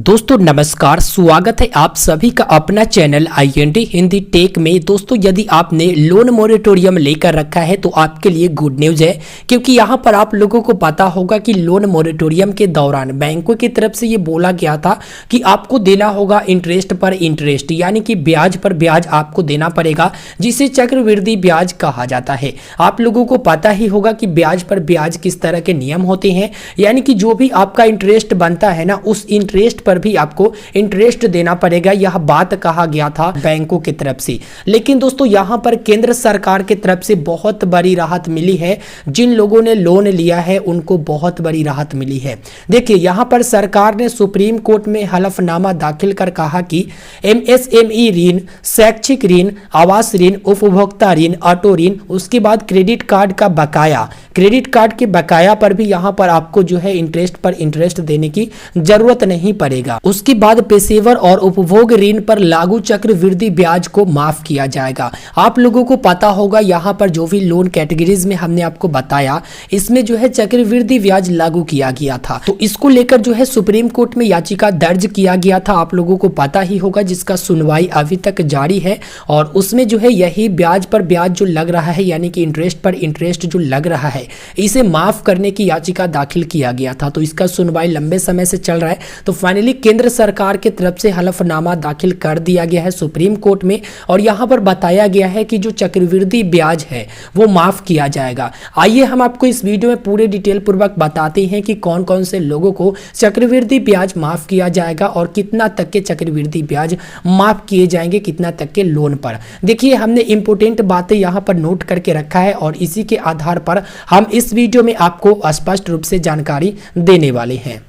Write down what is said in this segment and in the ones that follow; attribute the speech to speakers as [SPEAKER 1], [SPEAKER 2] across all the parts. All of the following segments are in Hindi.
[SPEAKER 1] दोस्तों नमस्कार, स्वागत है आप सभी का अपना चैनल IND हिंदी टेक में। दोस्तों यदि आपने लोन मोरेटोरियम लेकर रखा है तो आपके लिए गुड न्यूज है, क्योंकि यहाँ पर आप लोगों को पता होगा कि लोन मोरेटोरियम के दौरान बैंकों की तरफ से ये बोला गया था कि आपको देना होगा इंटरेस्ट पर इंटरेस्ट, यानी कि ब्याज पर ब्याज आपको देना पड़ेगा, जिसे चक्रवृद्धि ब्याज कहा जाता है। आप लोगों को पता ही होगा कि ब्याज पर ब्याज किस तरह के नियम होते हैं, यानी कि जो भी आपका इंटरेस्ट बनता है ना, उस इंटरेस्ट पर भी आपको इंटरेस्ट देना पड़ेगा। यह बात कहा गया था बैंकों की तरफ से। लेकिन दोस्तों यहाँ पर केंद्र सरकार की तरफ से बहुत बड़ी राहत मिली है। जिन लोगों ने लोन लिया है उनको बहुत बड़ी राहत मिली है। देखिए यहाँ पर सरकार ने सुप्रीम कोर्ट में हलफनामा दाखिल कर कहा कि MSME ऋण, शैक्षिक ऋण, आवास ऋण, उपभोक्ता ऋण, ऑटो ऋण, उसके बाद क्रेडिट कार्ड का बकाया, क्रेडिट कार्ड के बकाया पर भी यहाँ पर आपको जो है इंटरेस्ट पर इंटरेस्ट देने की जरूरत नहीं पड़ेगा। उसके बाद पेशेवर और उपभोग ऋण पर लागू चक्रवृद्धि ब्याज को माफ किया जाएगा। आप लोगों को पता होगा यहाँ पर जो भी लोन कैटेगरीज में हमने आपको बताया, इसमें जो है चक्रवृद्धि ब्याज लागू किया गया था। तो इसको लेकर जो है सुप्रीम कोर्ट में याचिका दर्ज किया गया था, आप लोगों को पता ही होगा, जिसका सुनवाई अभी तक जारी है। और उसमें जो है यही ब्याज पर ब्याज जो लग रहा है, यानी कि इंटरेस्ट पर इंटरेस्ट जो लग रहा है, इसे माफ करने की याचिका दाखिल किया गया था। तो इसका सुनवाई लंबे समय से चल रहा है। तो फाइनली केंद्र सरकार की तरफ से हलफनामा दाखिल कर दिया गया है सुप्रीम कोर्ट में, और यहां पर बताया गया है कि जो चक्रवृद्धि ब्याज है वो माफ किया जाएगा। आइए हम आपको इस वीडियो में पूरे डिटेल पूर्वक बताते हैं कि कौन कौन से लोगों को चक्रवृद्धि ब्याज माफ किया जाएगा और कितना तक के चक्रवृद्धि ब्याज माफ किए जाएंगे, कितना तक के लोन पर। देखिए हमने इंपोर्टेंट बातें यहां पर नोट करके रखा है और इसी के आधार पर हम इस वीडियो में आपको स्पष्ट रूप से जानकारी देने वाले हैं।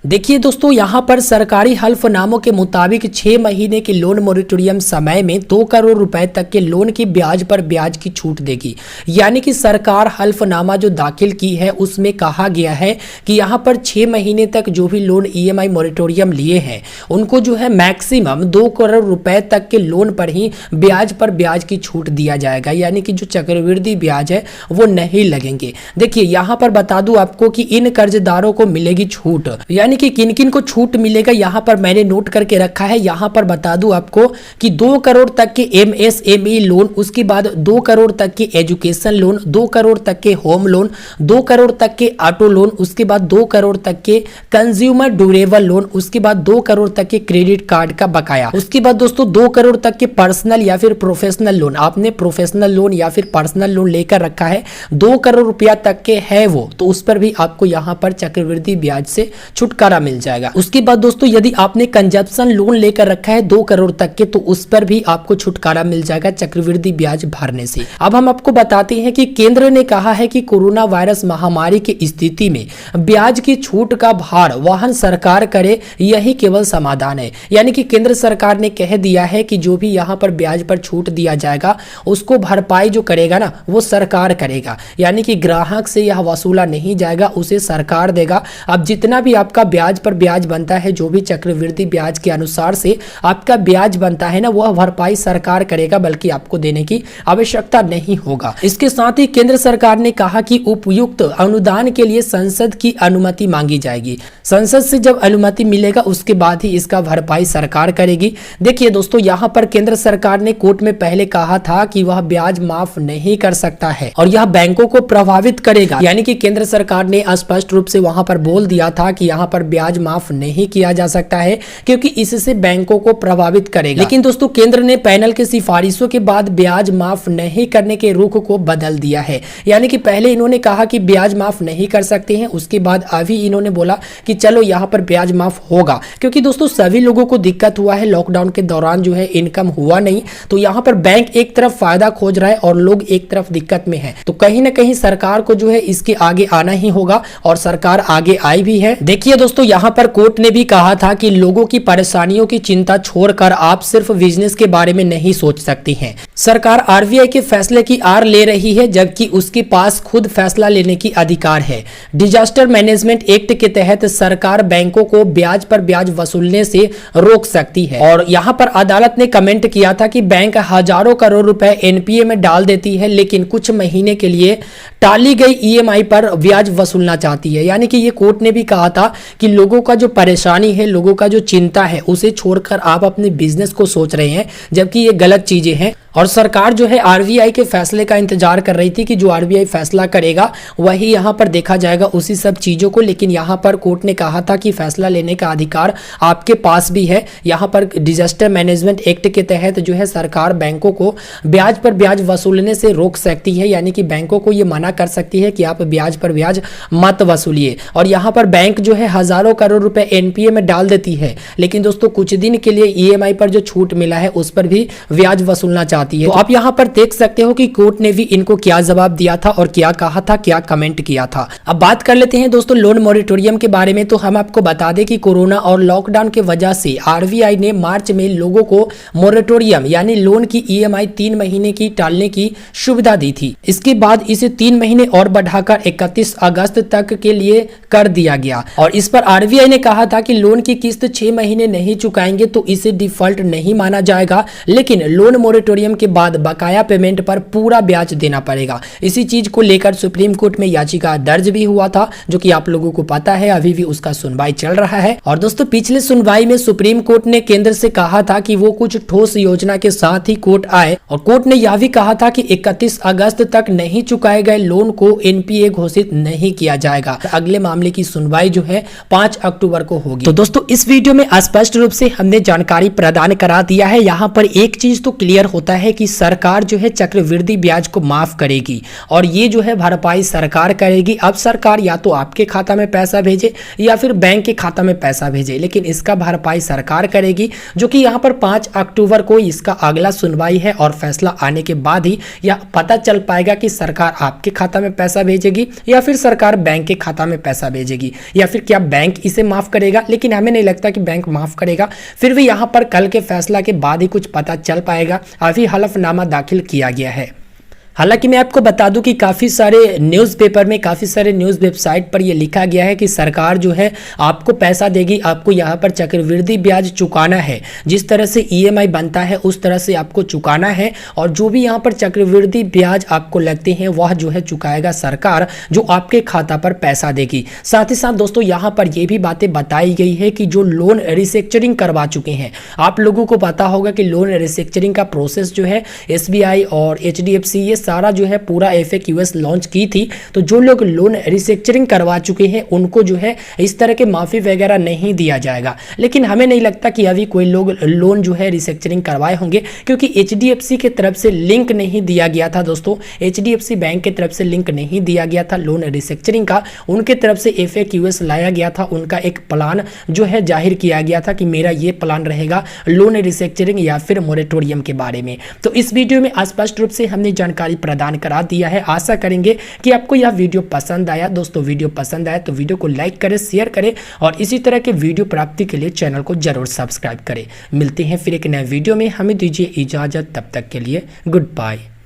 [SPEAKER 1] देखिए दोस्तों यहाँ पर सरकारी हल्फनामों के मुताबिक 6 महीने के लोन मोरेटोरियम समय में 2 करोड़ रुपए तक के लोन की ब्याज पर ब्याज की छूट देगी। यानी कि सरकार हल्फनामा जो दाखिल की है उसमें कहा गया है कि यहाँ पर 6 महीने तक जो भी लोन EMI मोरेटोरियम लिए हैं उनको जो है मैक्सिमम 2 करोड़ रुपए तक के लोन पर ही ब्याज पर ब्याज की छूट दिया जाएगा, यानी कि जो चक्रवृद्धि ब्याज है वो नहीं लगेंगे। देखिए यहाँ पर बता दूं आपको कि इन कर्जदारों को मिलेगी छूट, यानी कि किन किन को छूट मिलेगा यहाँ पर मैंने नोट करके रखा है। यहाँ पर बता दूं आपको कि 2 करोड़ तक के MSME लोन, उसके बाद 2 करोड़ तक के एजुकेशन लोन, 2 करोड़ तक के होम लोन, 2 करोड़ तक के ऑटो लोन, उसके बाद 2 करोड़ तक के कंज्यूमर ड्यूरेबल लोन, उसके बाद 2 करोड़ तक के क्रेडिट कार्ड का बकाया, उसके बाद दोस्तों 2 करोड़ तक के पर्सनल या फिर प्रोफेशनल लोन। आपने प्रोफेशनल लोन या फिर पर्सनल लोन लेकर रखा है, 2 करोड़ रुपया तक के है वो, तो उस पर भी आपको यहाँ पर चक्रवृद्धि ब्याज से छुटकारा मिल जाएगा। उसके बाद दोस्तों यदि आपने कंजप्शन लोन लेकर रखा है 2 करोड़ तक के, तो उस पर भी आपको छुटकारा मिल जाएगा चक्रवृद्धि ब्याज भरने से। अब हम आपको बताते हैं कि केंद्र ने कहा है कि कोरोना वायरस महामारी की स्थिति में ब्याज की छूट का भार वहन सरकार करे, यही केवल समाधान है। यानी कि केंद्र सरकार ने कह दिया है कि जो भी यहाँ पर ब्याज पर छूट दिया जाएगा उसको भरपाई जो करेगा ना वो सरकार करेगा, यानी कि ग्राहक से यह वसूला नहीं जाएगा, उसे सरकार देगा। अब जितना भी आपका ब्याज पर ब्याज बनता है, जो भी चक्रवृद्धि ब्याज के अनुसार से आपका ब्याज बनता है ना, वह भरपाई सरकार करेगा, बल्कि आपको देने की आवश्यकता नहीं होगा। इसके साथ ही केंद्र सरकार ने कहा कि उपयुक्त अनुदान के लिए संसद की अनुमति मांगी जाएगी। संसद से जब अनुमति मिलेगा उसके बाद ही इसका भरपाई सरकार करेगी। देखिए दोस्तों यहाँ पर केंद्र सरकार ने कोर्ट में पहले कहा था कि वह ब्याज माफ नहीं कर सकता है और यह बैंकों को प्रभावित करेगा, यानी कि केंद्र सरकार ने स्पष्ट रूप से वहां पर बोल दिया था कि यहाँ पर ब्याज माफ नहीं किया जा सकता है, क्योंकि इससे बैंकों को प्रभावित करेगा। लेकिन दोस्तों केंद्र ने पैनल की सिफारिशों के बाद ब्याज माफ नहीं करने के रुख को बदल दिया है। यानी कि पहले इन्होंने कहा कि ब्याज माफ नहीं कर सकते हैं, उसके बाद अभी इन्होंने बोला कि चलो यहाँ पर ब्याज माफ होगा, क्योंकि दोस्तों सभी लोगों को दिक्कत हुआ है लॉकडाउन के दौरान, जो है इनकम हुआ नहीं, तो यहाँ पर बैंक एक तरफ फायदा खोज रहा है और लोग एक तरफ दिक्कत में है। तो कहीं ना कहीं सरकार को जो है इसके आगे आना ही होगा और सरकार आगे आई भी है। देखिए दोस्तों यहाँ पर कोर्ट ने भी कहा था कि लोगों की परेशानियों की चिंता छोड़कर आप सिर्फ बिजनेस के बारे में नहीं सोच सकती हैं। सरकार RBI के फैसले की आड़ ले रही है, जबकि उसके पास खुद फैसला लेने की अधिकार है। डिजास्टर मैनेजमेंट एक्ट के तहत सरकार बैंकों को ब्याज पर ब्याज वसूलने से रोक सकती है। और यहाँ पर अदालत ने कमेंट किया था कि बैंक हजारों करोड़ रुपए NPA में डाल देती है, लेकिन कुछ महीने के लिए टाली गई EMI पर ब्याज वसूलना चाहती है। यानी कि ये कोर्ट ने भी कहा था कि लोगों का जो परेशानी है, लोगों का जो चिंता है, उसे छोड़कर आप अपने बिजनेस को सोच रहे हैं, जबकि ये गलत चीजें हैं। और सरकार जो है आरबीआई के फैसले का इंतजार कर रही थी कि जो आरबीआई फैसला करेगा वही यहाँ पर देखा जाएगा, उसी सब चीज़ों को। लेकिन यहाँ पर कोर्ट ने कहा था कि फैसला लेने का अधिकार आपके पास भी है। यहाँ पर डिजास्टर मैनेजमेंट एक्ट के तहत जो है सरकार बैंकों को ब्याज पर ब्याज वसूलने से रोक सकती है, यानी कि बैंकों को ये मना कर सकती है कि आप ब्याज पर ब्याज मत वसूलिए। और यहाँ पर बैंक जो है हजारों करोड़ रुपए एनपीए में डाल देती है, लेकिन दोस्तों कुछ दिन के लिए ईएमआई पर जो छूट मिला है उस पर भी ब्याज वसूलना चाहती है। तो आप यहाँ पर देख सकते हो कि कोर्ट ने भी इनको क्या जवाब दिया था और क्या कहा था, क्या कमेंट किया था। अब बात कर लेते हैं दोस्तों लोन मॉरिटोरियम के बारे में। तो हम आपको बता दें कि कोरोना और लॉकडाउन की वजह से आरबीआई ने मार्च में लोगों को मॉरिटोरियम यानी लोन की ईएमआई 3 महीने की टालने की सुविधा दी थी। इसके बाद इसे 3 महीने और बढ़ाकर 31 अगस्त तक के लिए कर दिया गया। और इस पर आरबीआई ने कहा था कि लोन की किस्त 6 महीने नहीं चुकाएंगे तो इसे डिफॉल्ट नहीं माना जाएगा, लेकिन लोन मॉरिटोरियम के बाद बकाया पेमेंट पर पूरा ब्याज देना पड़ेगा। इसी चीज को लेकर सुप्रीम कोर्ट में याचिका दर्ज भी हुआ था, जो कि आप लोगों को पता है अभी भी उसका सुनवाई चल रहा है। और दोस्तों पिछले सुनवाई में सुप्रीम कोर्ट ने केंद्र से कहा था कि वो कुछ ठोस योजना के साथ ही कोर्ट आए, और कोर्ट ने यह भी कहा था कि 31 अगस्त तक नहीं चुकाए गए लोन को एनपीए घोषित नहीं किया जाएगा। अगले मामले की सुनवाई जो है 5 अक्टूबर को होगी। तो दोस्तों इस वीडियो में स्पष्ट रूप से हमने जानकारी प्रदान करा दिया है। यहाँ पर एक चीज तो क्लियर होता है कि सरकार जो है चक्रवृद्धि ब्याज को माफ करेगी, और ये जो है भरपाई सरकार करेगी। अब सरकार या तो आपके खाता में पैसा भेजे या फिर बैंक के खाता में पैसा भेजे, लेकिन इसका भरपाई सरकार करेगी, जो कि यहाँ पर 5 अक्टूबर को इसका अगला सुनवाई है। और फैसला आने के बाद ही यह पता चल पाएगा कि सरकार आपके खाता में पैसा भेजेगी या फिर सरकार बैंक के खाता में पैसा भेजेगी, या फिर क्या बैंक इसे माफ करेगा। लेकिन हमें नहीं लगता कि बैंक माफ करेगा, फिर भी यहाँ पर कल के फैसला के बाद ही कुछ पता चल पाएगा। अभी हलफनामा दाखिल किया गया है। हालांकि मैं आपको बता दूं कि काफ़ी सारे न्यूज़पेपर में, काफ़ी सारे न्यूज़ वेबसाइट पर यह लिखा गया है कि सरकार जो है आपको पैसा देगी, आपको यहाँ पर चक्रवृद्धि ब्याज चुकाना है। जिस तरह से ईएमआई बनता है उस तरह से आपको चुकाना है, और जो भी यहाँ पर चक्रवृद्धि ब्याज आपको लगते हैं वह जो है चुकाएगा सरकार, जो आपके खाता पर पैसा देगी। साथ ही साथ दोस्तों यहाँ पर यह भी बातें बताई गई है कि जो लोन रिस्ट्रक्चरिंग करवा चुके हैं, आप लोगों को पता होगा कि लोन रिस्ट्रक्चरिंग का प्रोसेस जो है एसबीआई और एचडीएफसी ये सारा जो है पूरा एफएक्यूएस लॉन्च की थी। तो जो लोग लोन रिस्ट्रक्चरिंग करवा चुके हैं उनको जो है इस तरह के माफी वगैरह नहीं दिया जाएगा। लेकिन हमें नहीं लगता कि अभी कोई लोग लोन जो है रिस्ट्रक्चरिंग करवाए होंगे, क्योंकि एचडीएफसी की तरफ से लिंक नहीं दिया गया था। दोस्तों एचडीएफसी बैंक की तरफ से लिंक नहीं दिया गया था लोन रिस्ट्रक्चरिंग का, उनके तरफ से एफएक्यूएस लाया गया था। उनका एक प्लान जो है जाहिर किया गया था कि मेरा ये प्लान रहेगा लोन रिस्ट्रक्चरिंग या फिर मोरेटोरियम के बारे में। तो इस वीडियो में स्पष्ट रूप से हमने जानकारी प्रदान करा दिया है। आशा करेंगे कि आपको यह वीडियो पसंद आया। दोस्तों वीडियो पसंद आया तो वीडियो को लाइक करें, शेयर करें, और इसी तरह के वीडियो प्राप्ति के लिए चैनल को जरूर सब्सक्राइब करें। मिलते हैं फिर एक नए वीडियो में, हमें दीजिए इजाजत, तब तक के लिए गुड बाय।